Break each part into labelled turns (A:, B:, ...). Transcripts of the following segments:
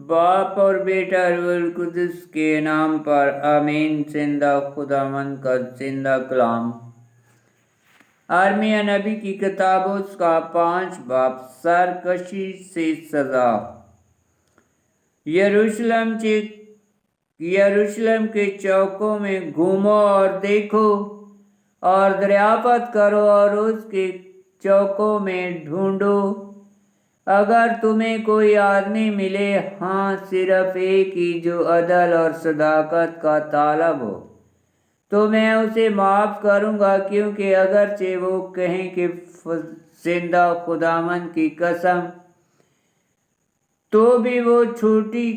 A: बाप और बेटा रूहुल कुद्दुस के नाम पर आमीन। जिंदा खुदावंद का जिंदा कलाम। आर्मिया नबी की किताब उसका 5 बाब। सरकशी से सजा। यरूशलेम के चौकों में घूमो और देखो और दरियाफ्त करो और उसके चौकों में ढूंढो। अगर तुम्हें कोई आदमी मिले, हाँ सिर्फ एक ही, जो अदल और सदाकत का तालब हो, तो मैं उसे माफ़ करूँगा। क्योंकि अगरचे वो कहें कि जिंदा खुदावंद की कसम, तो भी वो झूठी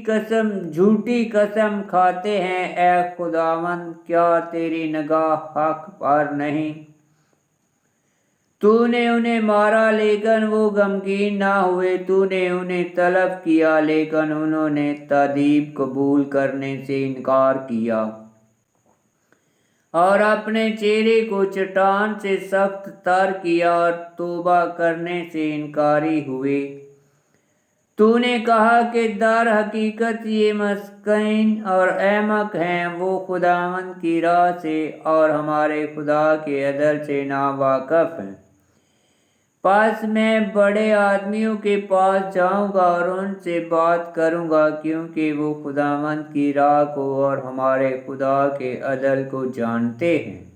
A: कसम खाते हैं। ऐ खुदावंद, क्या तेरी निगाह हक पर नहीं? तूने उन्हें मारा लेकिन वो गमगीन ना हुए। तूने उन्हें तलब किया लेकिन उन्होंने तादीब कबूल करने से इनकार किया और अपने चेहरे को चट्टान से सख्त तर किया और तौबा करने से इनकारी हुए। तूने कहा कि दर हकीकत ये मस्कीन और अहमक हैं, वो खुदावंद की राह से और हमारे खुदा के अदल से नावाकिफ हैं। पास मैं बड़े आदमियों के पास जाऊंगा और उनसे बात करूंगा, क्योंकि वो खुदावंद की राह को और हमारे खुदा के अदल को जानते हैं।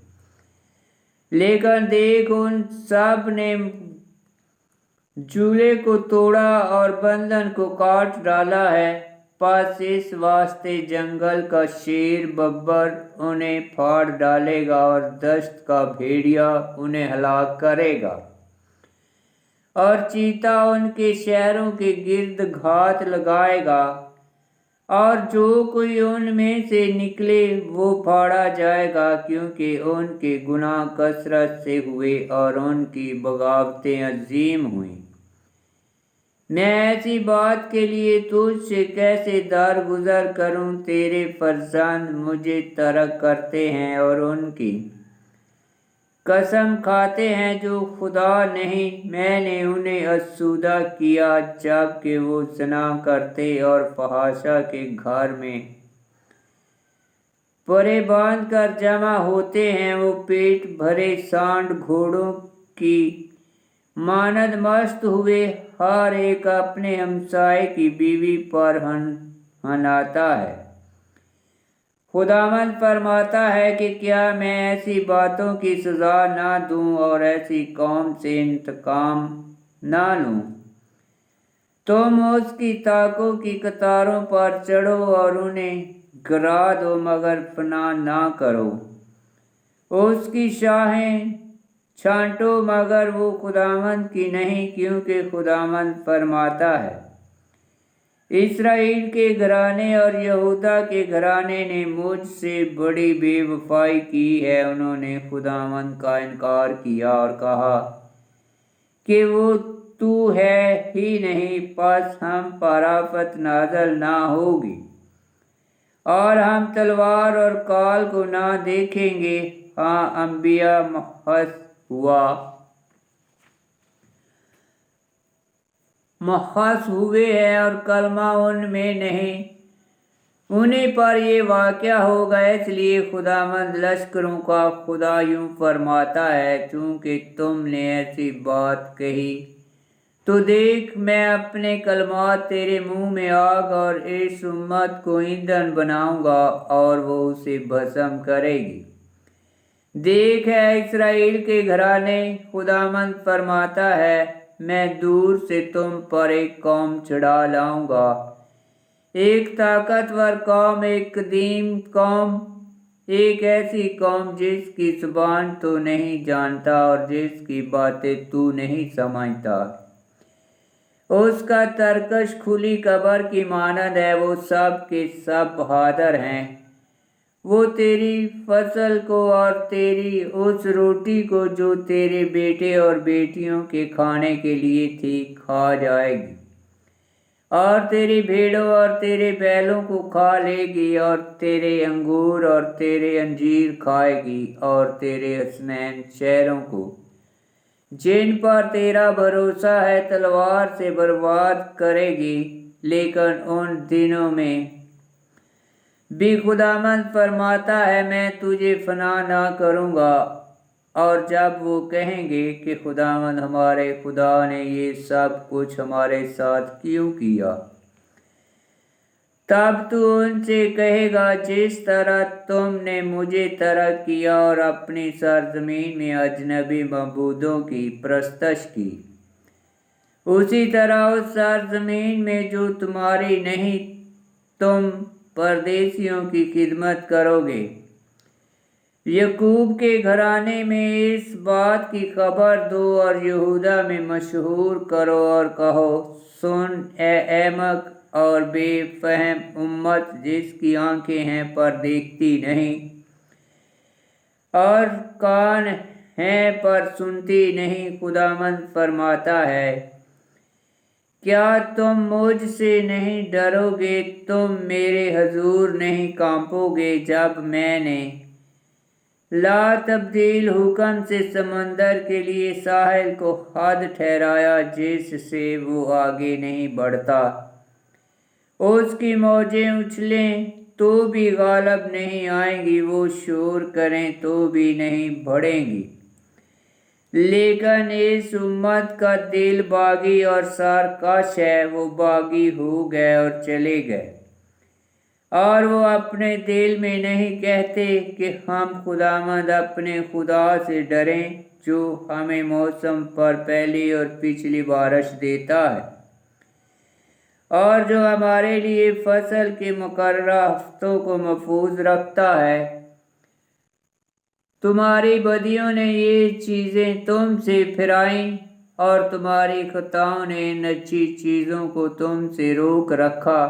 A: लेकिन देख, उन सब ने जूले को तोड़ा और बंधन को काट डाला है। पास इस वास्ते जंगल का शेर बब्बर उन्हें फाड़ डालेगा और दश्त का भेड़िया उन्हें हलाक करेगा और चीता उनके शहरों के गिर्द घात लगाएगा। और जो कोई उनमें से निकले वो फाड़ा जाएगा, क्योंकि उनके गुनाह कसरत से हुए और उनकी बगावतें अजीम हुई। मैं ऐसी बात के लिए तुझसे कैसे दरगुजर करूं? तेरे फर्जंद मुझे तर्क करते हैं और उनकी कसम खाते हैं जो खुदा नहीं। मैंने उन्हें असुदा किया जबकि वो ज़ना करते और फहाशा के घर में परे बांध कर जमा होते हैं। वो पेट भरे सांड घोड़ों की मानद मस्त हुए, हर एक अपने हमसाए की बीवी पर हनाता है। खुदावंद फरमाता है कि क्या मैं ऐसी बातों की सजा ना दूं और ऐसी कौम से इंतकाम ना लूं? तुम उसकी ताकों की कतारों पर चढ़ो और उन्हें गिरा दो, मगर फना ना करो। उसकी शाहें छांटो, मगर वो खुदावंद की नहीं, क्योंकि खुदावंद फरमाता है, इस्राएल के घराने और यहूदा के घराने ने मुझसे बड़ी बेवफाई की है। उन्होंने खुदावंद का इनकार किया और कहा कि वो तू है ही नहीं। बस हम पर आफत नाज़िल ना होगी और हम तलवार और काल को ना देखेंगे। हाँ, अंबिया महस हुए हैं और कलमा उनमें नहीं। उन्हीं पर ये वाक़या होगा। इसलिए खुदावंद लश्करों का खुदा यूं फरमाता है, चूँकि तुमने ऐसी बात कही, तो देख मैं अपने कलमात तेरे मुंह में आग और इस उम्मत को ईंधन बनाऊंगा और वो उसे भस्म करेगी। देख है इस्राएल के घराने, खुदावंद फरमाता है, मैं दूर से तुम पर एक कौम चढ़ा लाऊंगा, एक ताकतवर कौम, एक कदीम कौम, एक ऐसी कौम जिसकी जुबान तो नहीं जानता और जिसकी बातें तू नहीं समझता। उसका तरकश खुली कब्र की मानद है। वो सब के सब बहादुर हैं। वो तेरी फसल को और तेरी उस रोटी को जो तेरे बेटे और बेटियों के खाने के लिए थी खा जाएगी, और तेरी भेड़ों और तेरे बैलों को खा लेगी, और तेरे अंगूर और तेरे अंजीर खाएगी, और तेरे हसनैन शहरों को जिन पर तेरा भरोसा है तलवार से बर्बाद करेगी। لیکن ان دنوں میں بھی خداوند فرماتا ہے میں تجھے فنا نہ کروں گا۔ اور جب وہ کہیں گے کہ خداوند ہمارے خدا نے یہ سب کچھ ہمارے ساتھ کیوں کیا، تب تو ان سے کہے گا جس طرح تم نے مجھے ترک کیا اور اپنی سرزمین میں اجنبی معبودوں کی پرستش کی، اسی طرح اس سرزمین میں جو تمہاری نہیں تم پردیسیوں کی خدمت کرو گے۔ یعقوب کے گھرانے میں اس بات کی خبر دو اور یہودا میں مشہور کرو اور کہو، سن اے احمق اور بے فہم امت جس کی آنکھیں ہیں پر دیکھتی نہیں اور کان ہیں پر سنتی نہیں، خداوند فرماتا ہے کیا تم مجھ سے نہیں ڈرو گے، تم میرے حضور نہیں کانپو گے جب میں نے لا تبدیل حکم سے سمندر کے لیے ساحل کو حد ٹھہرایا جس سے وہ آگے نہیں بڑھتا، اس کی موجیں اچھلیں تو بھی غالب نہیں آئیں گی، وہ شور کریں تو بھی نہیں بڑھیں گی، لیکن اس امت کا دل باغی اور سرکش ہے، وہ باغی ہو گئے اور چلے گئے، اور وہ اپنے دل میں نہیں کہتے کہ ہم خداوند اپنے خدا سے ڈریں جو ہمیں موسم پر پہلی اور پچھلی بارش دیتا ہے اور جو ہمارے لیے فصل کے مقررہ ہفتوں کو محفوظ رکھتا ہے۔ تمہاری بدیوں نے یہ چیزیں تم سے پھرائیں اور تمہاری خطاؤں نے ان اچھی چیزوں کو تم سے روک رکھا،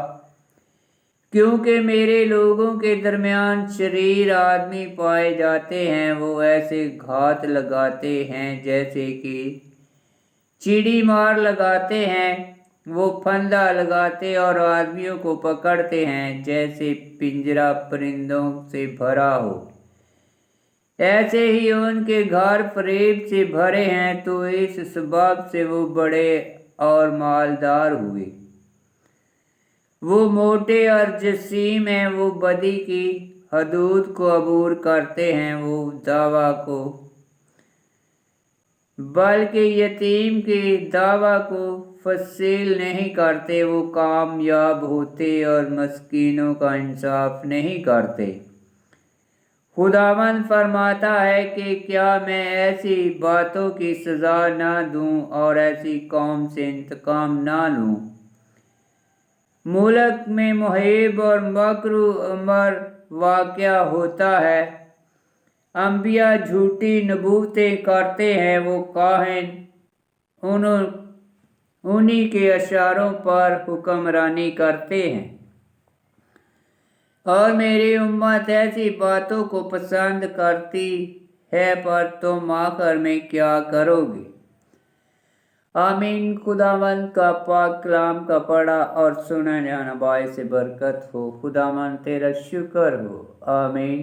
A: کیونکہ میرے لوگوں کے درمیان شریر آدمی پائے جاتے ہیں، وہ ایسے گھات لگاتے ہیں جیسے کہ چیڑی مار لگاتے ہیں، وہ پھندا لگاتے اور آدمیوں کو پکڑتے ہیں جیسے پنجرہ پرندوں سے بھرا ہو، ایسے ہی ان کے گھر فریب سے بھرے ہیں، تو اس سبب سے وہ بڑے اور مالدار ہوئے، وہ موٹے اور جسیم ہیں، وہ بدی کی حدود کو عبور کرتے ہیں، وہ دعویٰ کو بلکہ یتیم کے دعویٰ کو فصیل نہیں کرتے، وہ کامیاب ہوتے اور مسکینوں کا انصاف نہیں کرتے۔ خداوند فرماتا ہے کہ کیا میں ایسی باتوں کی سزا نہ دوں اور ایسی قوم سے انتقام نہ لوں؟ ملک میں محیب اور مکروہ واقع ہوتا ہے، انبیاء جھوٹی نبوتیں کرتے ہیں، وہ کاہن انہی کے اشاروں پر حکمرانی کرتے ہیں، اور میری امت ایسی باتوں کو پسند کرتی ہے، پر تم آخر میں کیا کرو گے؟ آمین۔ خداوند کا پاک کلام کا پڑھا اور سنا جانا باعث برکت ہو، خداوند تیرا شکر ہو، آمین۔